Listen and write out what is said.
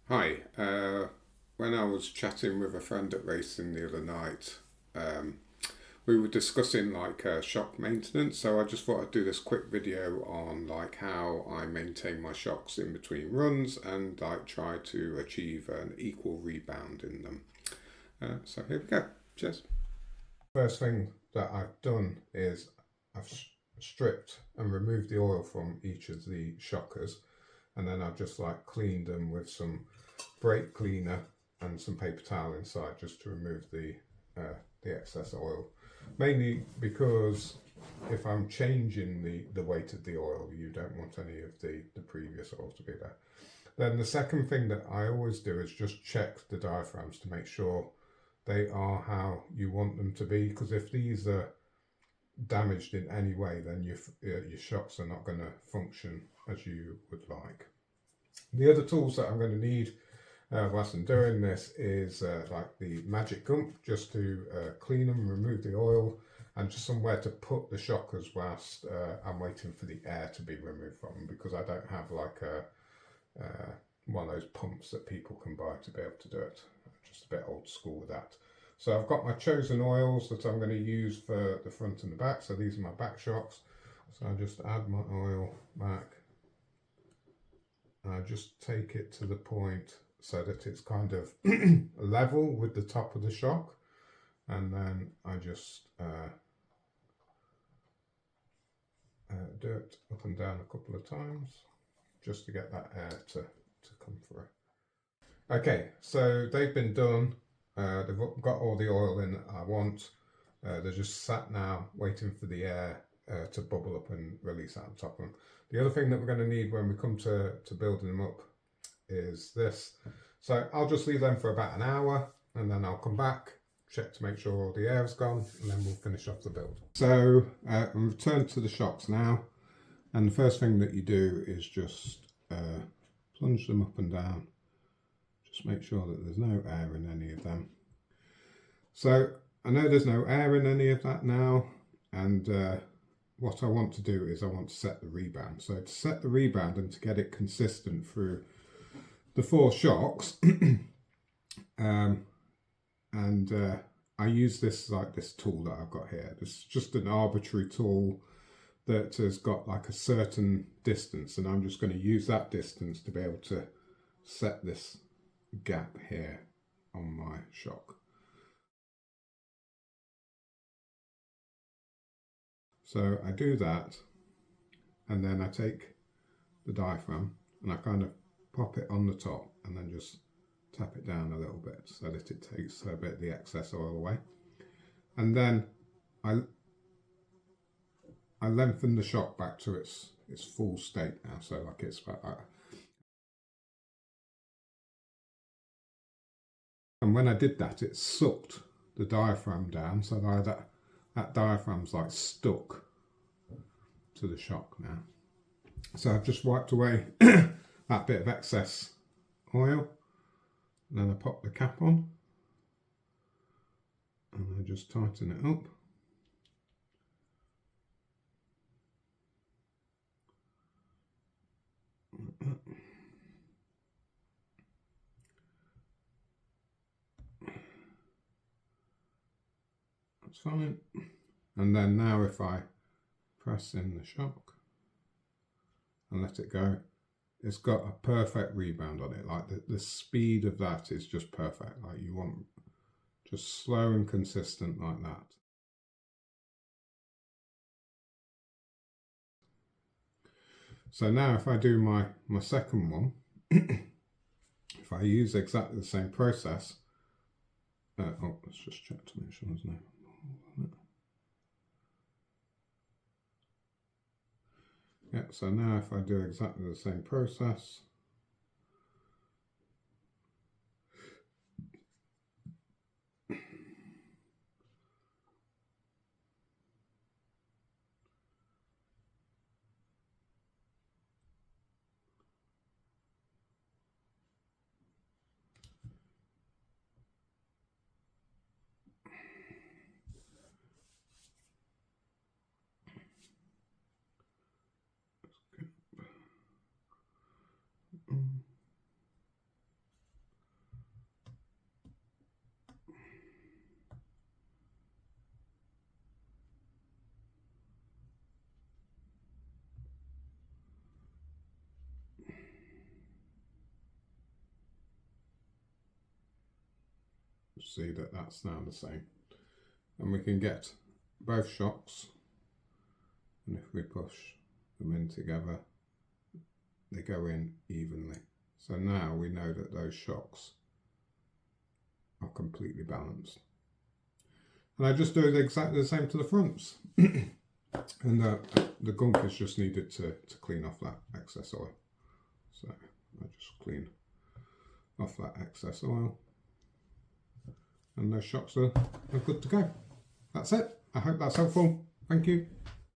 Hi. When I was chatting with a friend at racing the other night, um, we were discussing shock maintenance. So I just thought I'd do this quick video on like how I maintain my shocks in between runs and like try to achieve an equal rebound in them. So here we go. Cheers. First thing that I've done is I've stripped and removed the oil from each of the shockers, and then I've just like cleaned them with some brake cleaner and some paper towel inside just to remove the excess oil. Mainly because if I'm changing the weight of the oil, you don't want any of the previous oil to be there. Then the second thing that I always do is just check the diaphragms to make sure they are how you want them to be, because if these are damaged in any way, then your shocks are not going to function as you would like. The other tools that I'm going to need whilst I'm doing this is like the magic gum, just to clean them, remove the oil, and just somewhere to put the shockers whilst I'm waiting for the air to be removed from them, because I don't have like one of those pumps that people can buy to be able to do it. I'm just a bit old school with that. So I've got my chosen oils that I'm going to use for the front and the back. So these are my back shocks. So I just add my oil back. I just take it to the point so that it's kind of level with the top of the shock, and then I just do it up and down a couple of times just to get that air to come through. Okay, so they've been done. They've got all the oil in that I want. They're just sat now waiting for the air to bubble up and release out the top of them. The other thing that we're going to need when we come to building them up is this. So I'll just leave them for about an hour, and then I'll come back, check to make sure all the air's gone, and then we'll finish off the build. So we've returned to the shocks now, and the first thing that you do is just plunge them up and down. Just make sure that there's no air in any of them. So I know there's no air in any of that now, and what I want to do is I want to set the rebound. So to set the rebound and to get it consistent through the four shocks, I use this tool that I've got here. This is just an arbitrary tool that has got like a certain distance, and I'm just going to use that distance to be able to set this gap here on my shock. So I do that, and then I take the diaphragm and I kind of pop it on the top and then just tap it down a little bit so that it takes a bit of the excess oil away. And then I lengthen the shock back to its full state now, so like it's about that. And when I did that, it sucked the diaphragm down, so that diaphragm's like stuck to the shock now. So I've just wiped away that bit of excess oil, and then I pop the cap on and I just tighten it up. That's fine. And then now if I press in the shock and let it go, it's got a perfect rebound on it. Like the speed of that is just perfect. Like you want just slow and consistent like that. So now if I do my second one, if I use exactly the same process, let's just check to make sure there's no. Yeah, so now if I do exactly the same process, see that that's now the same. And we can get both shocks, and if we push them in together, they go in evenly. So now we know that those shocks are completely balanced. And I just do exactly the same to the fronts. And the gunk is just needed to clean off that excess oil. So I just clean off that excess oil. And those shocks are good to go. That's it. I hope that's helpful. Thank you.